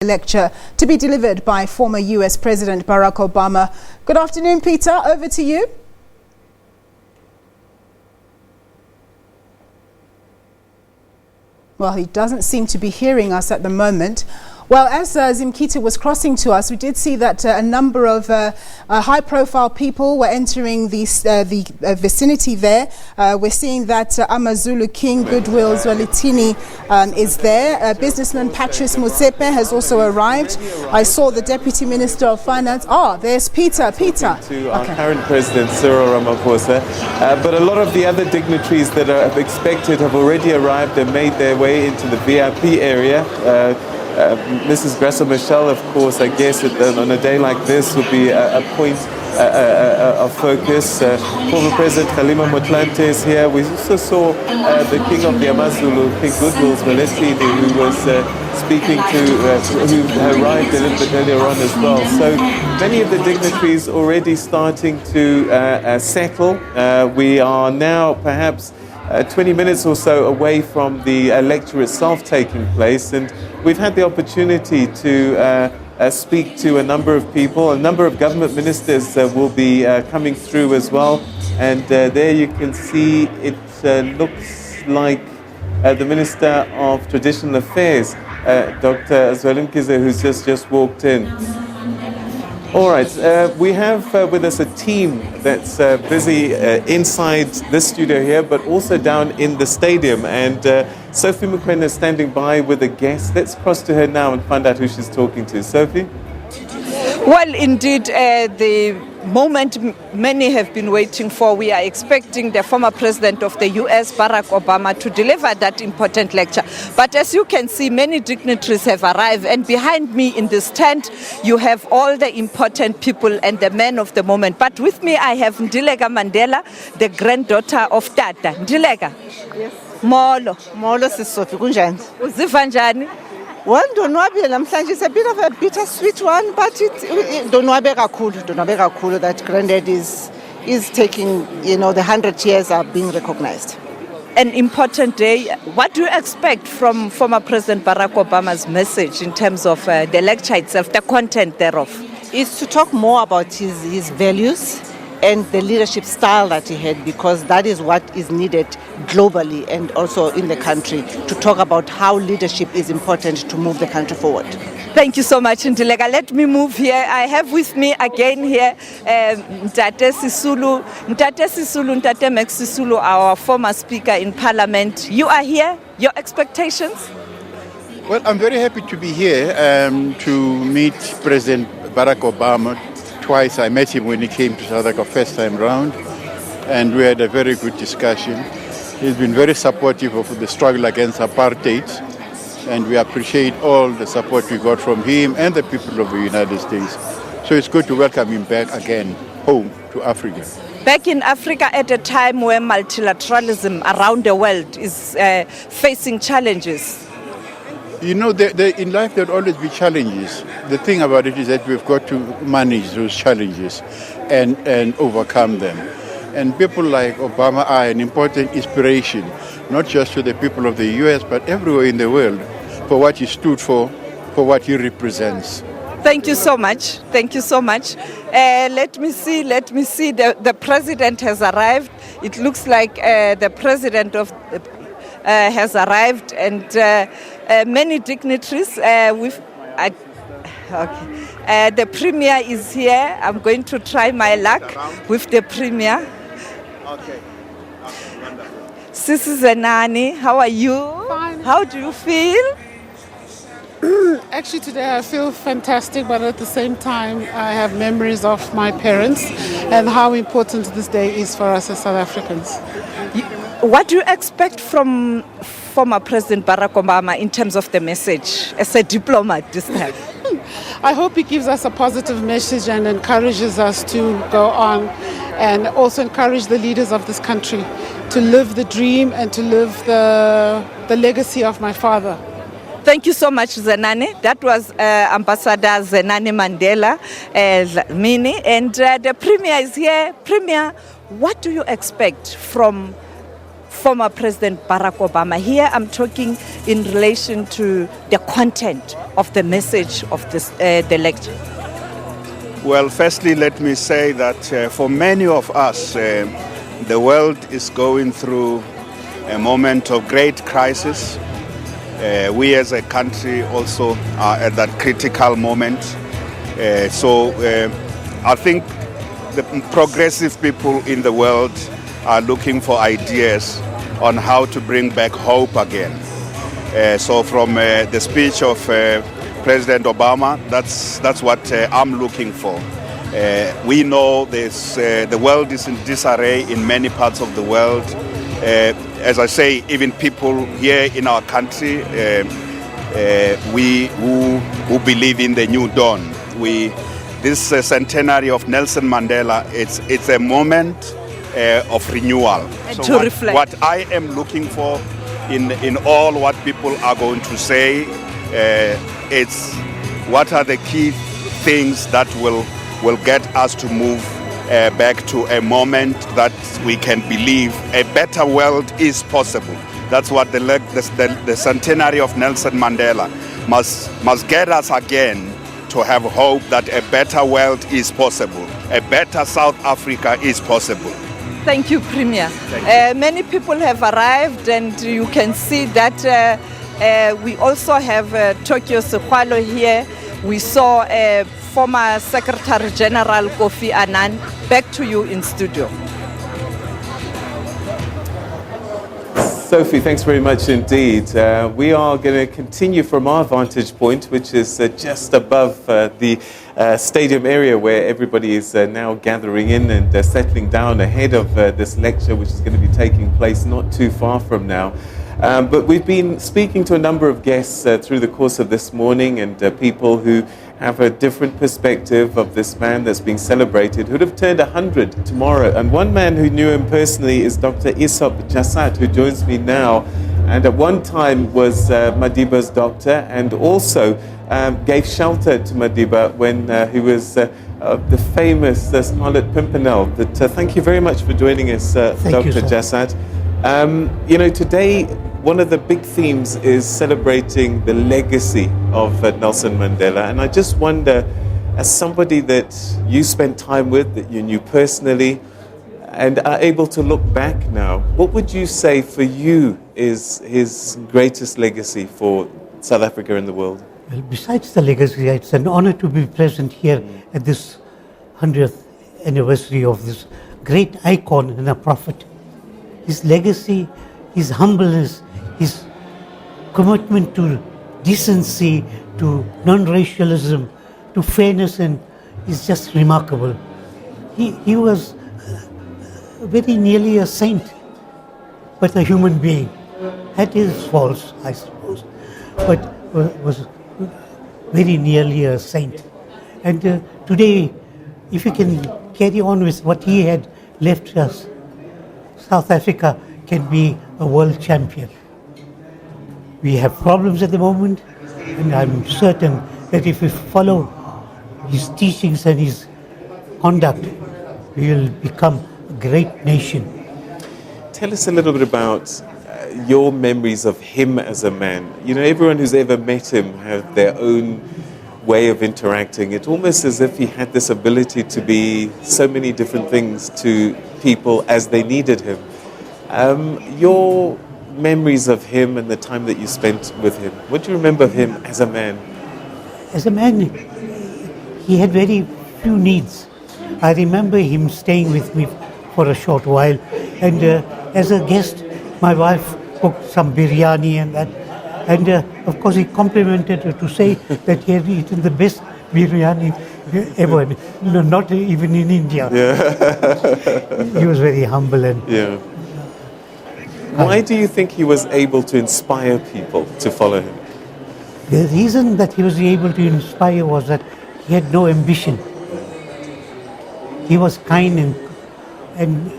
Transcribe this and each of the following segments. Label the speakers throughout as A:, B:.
A: lecture to be delivered by former US President Barack Obama. Good afternoon, Peter. Over to you. Well, he doesn't seem to be hearing us at the moment. Well, as Zimkita was crossing to us, we did see that a number of high-profile people were entering the vicinity there. We're seeing that Amazulu King Goodwill Zwelithini is there. Businessman Patrice Motsepe has also arrived. I saw the Deputy Minister of Finance. Oh, there's Peter.
B: To our current President, Cyril Ramaphosa. But a lot of the other dignitaries that are expected have already arrived and made their way into the VIP area. Mrs. Grasso Michel, of course, I guess on a day like this would be a point of focus. Former President Kgalema Motlanthe is here. We also saw the King of the Amazulu, King Goodwill Zwelithini, who was speaking who arrived a little bit earlier on as well. So many of the dignitaries already starting to settle. We are now perhaps 20 minutes or so away from the lecture itself taking place, and we've had the opportunity to speak to a number of people. A number of government ministers will be coming through as well, and there you can see it looks like the Minister of Traditional Affairs, Dr. Zwelimkhize, who's just walked in. All right, we have with us a team that's busy inside this studio here, but also down in the stadium. And Sophie Mukwena is standing by with a guest. Let's cross to her now and find out who she's talking to. Sophie?
C: Well, indeed, the moment many have been waiting for. We are expecting the former president of the US, Barack Obama, to deliver that important lecture. But as you can see, many dignitaries have arrived, and behind me in this tent, you have all the important people and the men of the moment. But with me, I have Ndilega Mandela, the granddaughter of Tata. Ndilega.
D: Yes.
C: Molo.
D: Molo siSophie kunjani?
C: Uziva njani?
D: Well, ndonwabile namhlanje. It's a bit of a bittersweet one, but ndonwabe kakhulu that Granddad is taking, the 100 years are being recognized.
C: An important day. What do you expect from former President Barack Obama's message in terms of the lecture itself, the content thereof?
D: Is to talk more about his values and the leadership style that he had, because that is what is needed globally and also in the country, to talk about how leadership is important to move the country forward.
C: Thank you so much, Ndilega. Let me move here. I have with me again here Ntate Max Sisulu, our former Speaker in Parliament. You are here. Your expectations?
E: Well, I'm very happy to be here to meet President Barack Obama. Twice I met him when he came to South Africa first time round, and we had a very good discussion. He's been very supportive of the struggle against apartheid, and we appreciate all the support we got from him and the people of the United States. So it's good to welcome him back again home to Africa.
C: Back in Africa at a time where multilateralism around the world is facing challenges.
E: In life there will always be challenges. The thing about it is that we've got to manage those challenges and overcome them. And people like Obama are an important inspiration, not just to the people of the US, but everywhere in the world, for what he stood for what he represents.
C: Thank you so much. Thank you so much. Let me see. The president has arrived. It looks like the president has arrived, and many dignitaries. The premier is here. I'm going to try my luck with the premier.
E: Okay.
C: Sisi Zenani, how are you?
F: Fine.
C: How do you feel?
F: Actually, today I feel fantastic, but at the same time, I have memories of my parents and how important this day is for us as South Africans.
C: What do you expect from former President Barack Obama in terms of the message as a diplomat this time?
F: I hope he gives us a positive message and encourages us to go on, and also encourage the leaders of this country to live the dream and to live the legacy of my father.
C: Thank you so much, Zenani. That was Ambassador Zenani Mandela, Mini, and the Premier is here. Premier, what do you expect from former President Barack Obama. Here I'm talking in relation to the content of the message of this, the lecture.
G: Well, firstly, let me say that for many of us, the world is going through a moment of great crisis. We as a country also are at that critical moment. So I think the progressive people in the world are looking for ideas on how to bring back hope again. So from the speech of President Obama, that's what I'm looking for. We know this, the world is in disarray in many parts of the world. As I say, even people here in our country, we who believe in the new dawn. This centenary of Nelson Mandela, it's a moment of renewal.
C: And
G: so
C: to reflect.
G: What I am looking for in all what people are going to say, it's what are the key things that will get us to move back to a moment that we can believe a better world is possible. That's what the centenary of Nelson Mandela must get us again to have hope that a better world is possible, a better South Africa is possible.
C: Thank you, Premier. Many people have arrived, and you can see that we also have Tokyo Sekwalo here. We saw former Secretary General Kofi Annan. Back to you in studio.
B: Sophie, thanks very much indeed. We are going to continue from our vantage point, which is just above the stadium area where everybody is now gathering in and settling down ahead of this lecture, which is going to be taking place not too far from now. But we've been speaking to a number of guests through the course of this morning, and people who have a different perspective of this man that's being celebrated, who'd have turned 100 tomorrow. And one man who knew him personally is Dr. Isop Jasad, who joins me now, and at one time was Madiba's doctor, and also gave shelter to Madiba when he was the famous Scarlet Pimpernel. Thank you very much for joining us, Dr. Jasad. You know, today one of the big themes is celebrating the legacy of Nelson Mandela, and I just wonder, as somebody that you spent time with, that you knew personally, and are able to look back now, what would you say for you is his greatest legacy for South Africa and the world?
H: Well, besides the legacy, it's an honor to be present here at this 100th anniversary of this great icon and a prophet. His legacy, his humbleness, his commitment to decency, to non-racialism, to fairness, and is just remarkable. He was very nearly a saint, but a human being. Had his faults, I suppose, but was very nearly a saint. And today, if you can carry on with what he had left us, South Africa can be a world champion. We have problems at the moment, and I'm certain that if we follow his teachings and his conduct, we will become a great nation.
B: Tell us a little bit about your memories of him as a man. You know, everyone who's ever met him have their own way of interacting. It's almost as if he had this ability to be so many different things to people as they needed him. Your memories of him and the time that you spent with him, what do you remember of him as a man?
H: As a man, he had very few needs. I remember him staying with me for a short while, and as a guest, my wife cooked some biryani and that, and of course he complimented her to say that he had eaten the best biryani ever, no, not even in India. Yeah. He was very humble and...
B: Yeah. Why do you think he was able to inspire people to follow him?
H: The reason that he was able to inspire was that he had no ambition. He was kind and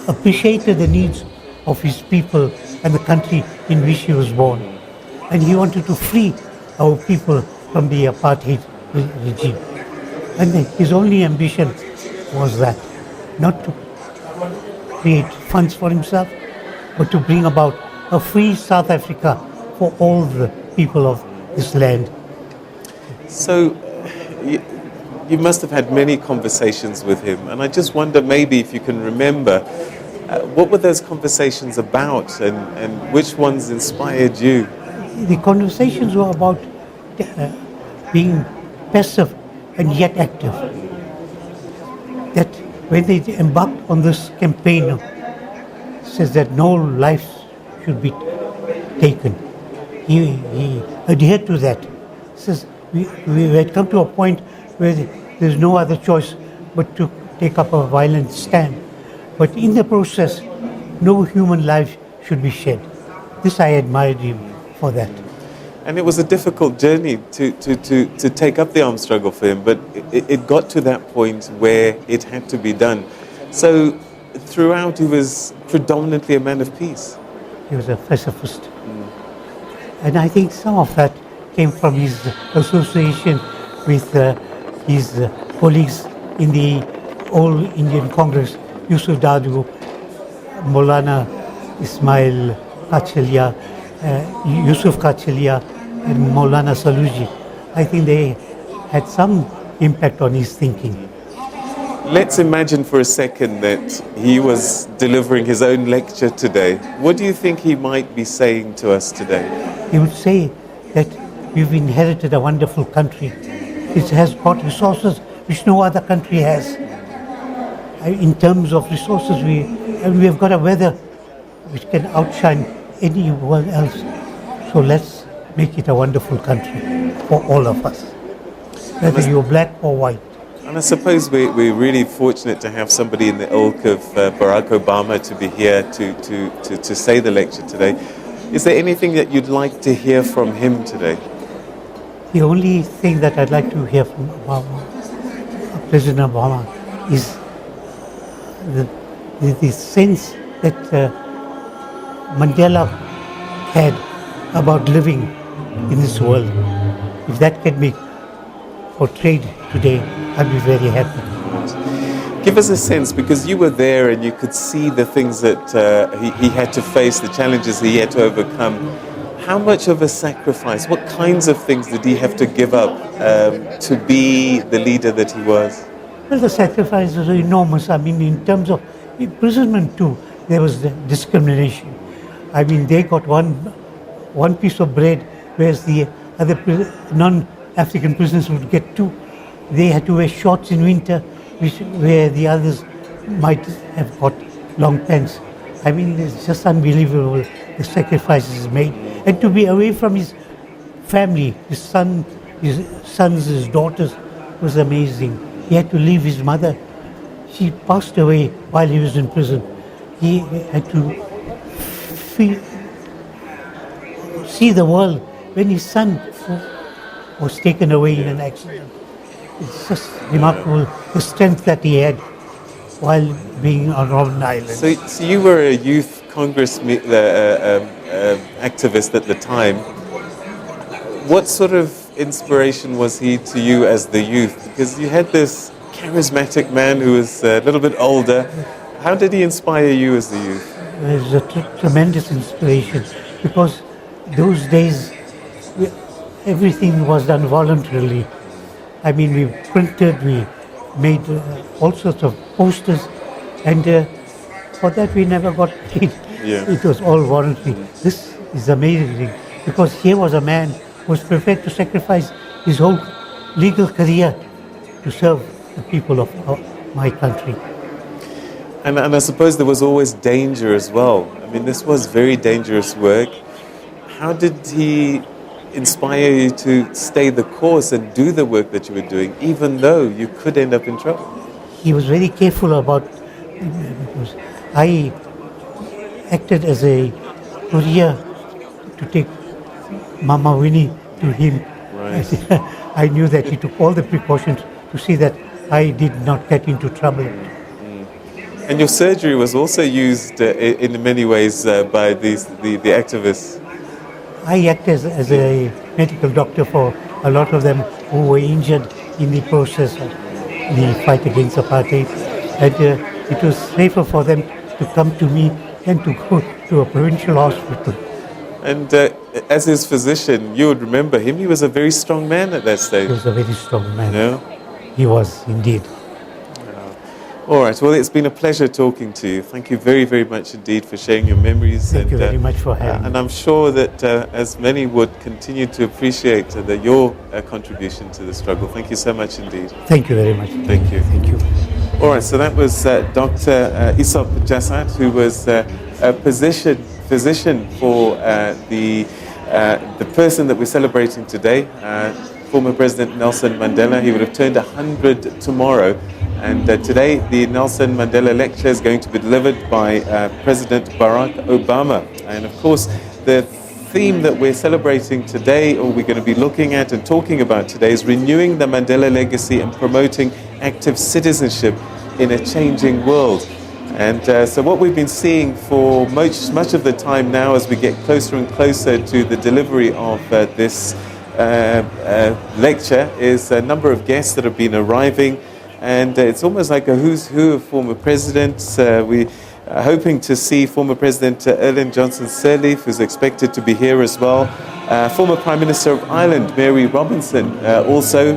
H: appreciated the needs of his people and the country in which he was born. And he wanted to free our people from the apartheid regime. And his only ambition was that, not to create funds for himself, but to bring about a free South Africa for all the people of this land.
B: So you must have had many conversations with him, and I just wonder maybe if you can remember, what were those conversations about, and which ones inspired you?
H: The conversations were about being passive and yet active. That when they embarked on this campaign, says that no life should be taken. He adhered to that. Says we had come to a point where there's no other choice but to take up a violent stand. But in the process, no human life should be shed. This I admired him for that.
B: And it was a difficult journey to take up the armed struggle for him, but it got to that point where it had to be done. So throughout, he was predominantly a man of peace.
H: He was a pacifist. And I think some of that came from his association with his colleagues in the All Indian Congress, Yusuf Dadu, Maulana Ismail Kachelia, Yusuf Kachelia, and Maulana Saluji. I think they had some impact on his thinking.
B: Let's imagine for a second that he was delivering his own lecture today. What do you think he might be saying to us today?
H: He would say that we've inherited a wonderful country. It has got resources which no other country has. In terms of resources, we have got a weather which can outshine anyone else. So let's make it a wonderful country for all of us, whether you're black or white.
B: And I suppose we're really fortunate to have somebody in the ilk of Barack Obama to be here to say the lecture today. Is there anything that you'd like to hear from him today?
H: The only thing that I'd like to hear from Obama, President Obama, is the sense that Mandela had about living in this world. If that can be portrayed today, I'd be very happy.
B: Give us a sense, because you were there and you could see the things that he had to face, the challenges he had to overcome. How much of a sacrifice, what kinds of things did he have to give up to be the leader that he was?
H: Well, the sacrifices are enormous. I mean, in terms of imprisonment too, there was the discrimination. I mean, they got one piece of bread, whereas the other non-African prisoners would get two. They had to wear shorts in winter, where the others might have got long pants. I mean, it's just unbelievable, the sacrifices made. And to be away from his family, his sons, his daughters, was amazing. He had to leave his mother. She passed away while he was in prison. He had to see the world when his son was taken away in an accident. It's just remarkable, the strength that he had while being on Robben Island.
B: So you were a youth Congress activist at the time. What sort of inspiration was he to you as the youth? Because you had this charismatic man who was a little bit older. How did he inspire you as the youth?
H: It was a tremendous inspiration, because those days everything was done voluntarily. I mean, we printed, we made all sorts of posters, and for that we never got paid.
B: Yeah.
H: It was all voluntary. This is amazing, because here was a man who was prepared to sacrifice his whole legal career to serve the people of my country.
B: And I suppose there was always danger as well. I mean, this was very dangerous work. How did he inspire you to stay the course and do the work that you were doing, even though you could end up in trouble?
H: He was very careful about, because I acted as a courier to take Mama Winnie to him.
B: Right.
H: I knew that he took all the precautions to see that I did not get into trouble.
B: And your surgery was also used in many ways by the activists.
H: I act as a medical doctor for a lot of them who were injured in the process of the fight against apartheid. And it was safer for them to come to me than to go to a provincial hospital.
B: And as his physician, you would remember him. He was a very strong man at that stage.
H: He was a very strong man.
B: No?
H: He was indeed.
B: All right. Well, it's been a pleasure talking to you. Thank you very, very much indeed for sharing your memories.
H: Thank you very much for having me.
B: And I'm sure that as many would continue to appreciate your contribution to the struggle. Thank you so much indeed.
H: Thank you very much.
B: Thank you.
H: Thank you.
B: All right. So that was Dr. Isop Jasad, who was a physician for the person that we're celebrating today, former President Nelson Mandela. He would have turned 100 tomorrow. And today, the Nelson Mandela Lecture is going to be delivered by President Barack Obama. And of course, the theme that we're celebrating today, or we're going to be looking at and talking about today, is renewing the Mandela legacy and promoting active citizenship in a changing world. And so what we've been seeing for much of the time now, as we get closer and closer to the delivery of this lecture, is a number of guests that have been arriving. And it's almost like a who's who of former presidents. We are hoping to see former President Ellen Johnson Sirleaf, who's expected to be here as well. Former Prime Minister of Ireland, Mary Robinson, also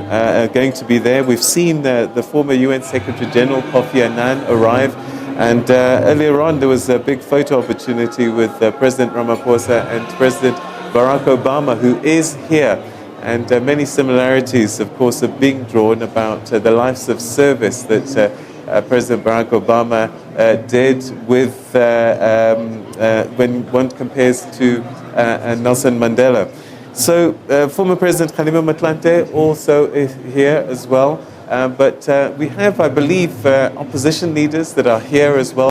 B: going to be there. We've seen the former UN Secretary General, Kofi Annan, arrive. And earlier on, there was a big photo opportunity with President Ramaphosa and President Barack Obama, who is here. And many similarities, of course, are being drawn about the lives of service that President Barack Obama did with when one compares to Nelson Mandela. So former President Kgalema Motlanthe also is here as well. But we have, I believe, opposition leaders that are here as well.